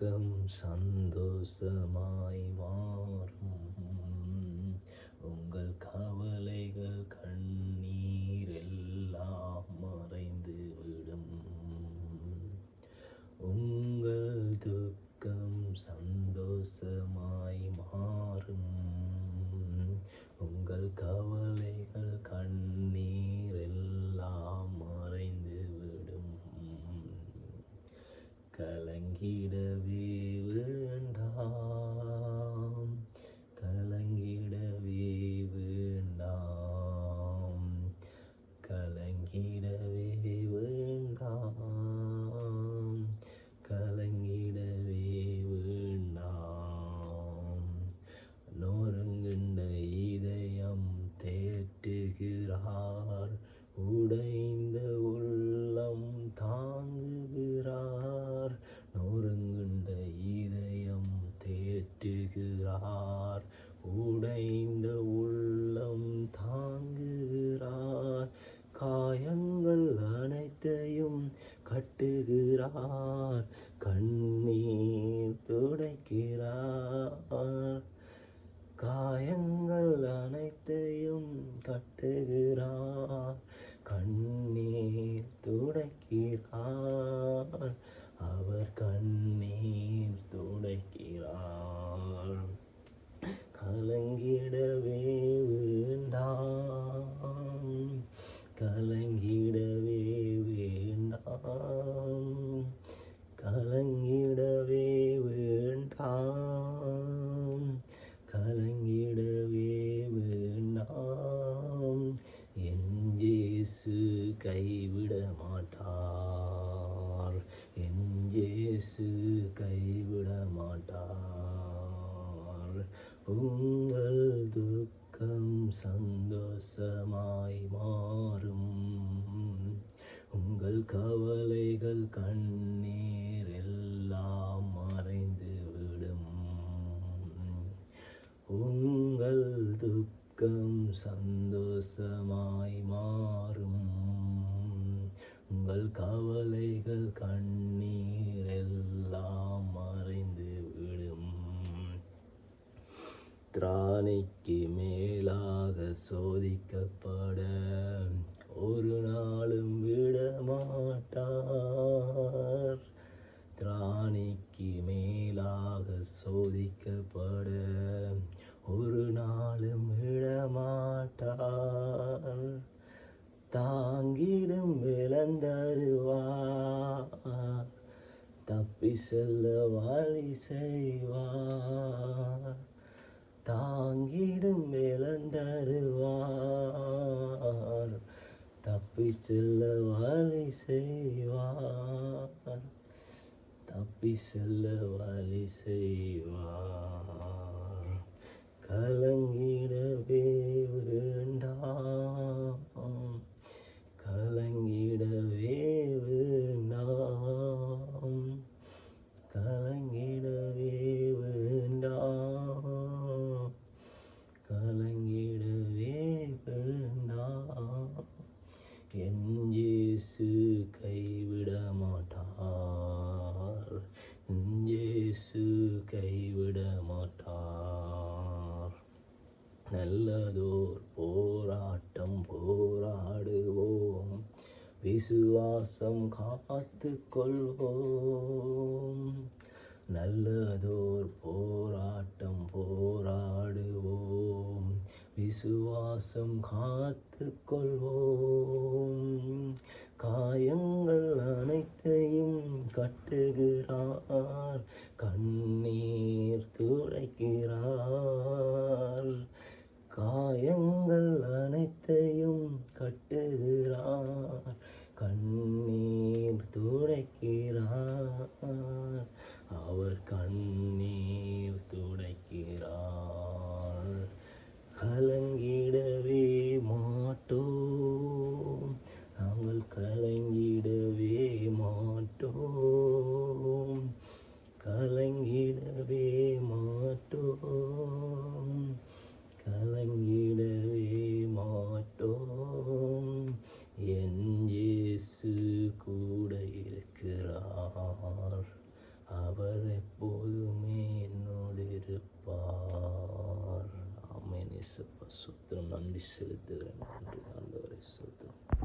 துக்கம் சந்தோஷமாய் மாறும். உங்கள் கவலைகள் கண்ணீர் எல்லாம் மறைந்து விடும். உங்கள் துக்கம் சந்தோஷமாய் மாறும். உங்கள் கவலைகள் கண்ணீர் எல்லாம் மறைந்து விடும். கலங்கிடவே வேண்டாம், கலங்கிடவே வேண்டாம், கலங்கிடவே வேண்டாம், கலங்கிடவே வேண்டாம். நொறுங்குண்ட இதயம் தேற்றுகிறார், உடைந்த உள்ளம் தாங்குகிறார். நொறுங்குண்ட இதயம் தேற்றுகிறார், உடைந்த உள்ளம் தாங்குகிறார். காயங்கள் அனைத்தையும் கட்டுகிறார், கண்ணீர் துடைக்கிறார். காயங்கள் அனைத்தையும் கட்டுகிறார், கண்ணீர் துடைக்கிறார். அவர் கண்ணீர் துடைக்கிறார். கலங்கிடவே வேண்டாம், கலங்கிடவே வேண்டாம், கலங்கிடவே வேண்டாம், கலங்கிடவே வேண்டாம். என் இயேசு கைவிட மாட்டார், என் இயேசு கைவிட மாட்டார். உங்கள் துக்கம் சந்தோஷமாய் மாறும். உங்கள் கவலைகள் கண்ணீர் எல்லாம் மறைந்து விடும். உங்கள் துக்கம் சந்தோஷமாய் மாறும். உங்கள் கவலைகள் கண்ணீர் எல்லாம் மறைந்து விடும். திராணிக்கு மேலாக சோதிக்கப்பட ஒரு நாளும் விடமாட்டார். திராணிக்கு மேலாக சோதிக்கப்பட ஒரு நாளும் விடமாட்டார். தாங்கிடும் இழந்தருவார், தப்பி செல்ல வழி செய்வார். தாங்கிடும் இழந்தருவார், தப்பி செல்ல வழி செய்வார், தப்பி செல்ல வழி செய்வார். கலங்கிடவே வேண்டாம், கலங்கிடவே வேண்டாம், கலங்கிடவே வேண்டாம், கலங்கிடவே வேண்டாம். என் இயேசு கைவிட மாட்டார், என் இயேசு கைவிட மாட்டார். நல்லதோர் போராட்டம் போராடுவோம், விசுவாசம் காத்து கொள்வோம். நல்லதோர் போராட்டம் போராடுவோம், விசுவாசம் காத்து கொள்வோம். காயங்கள் அனைத்தையும் கட்டுகிறார், கண்ணீர் துடைக்கிறார். காயங்கள் அனைத்தையும் கட்டுகிறார், கண்ணீர் துடைக்கிறார். அவர் கண்ணீர் துடைக்கிறார். கலங்கிடவே மாட்டோம், நாங்கள் கலங்கிடவே மாட்டோம், கலங்கிடவே மாட்டோம், கலங்கிடவே மாட்டோம். என் இயேசு கூட இருக்கிறார், அவர் எப்போதுமே என்னோடு இருப்பார். ஆமென். இயேசப்பா ஸ்தோத்திரம். நன்றி செலுத்துகிறேன். நன்றி ஆண்டவரே ஸ்தோத்திரம்.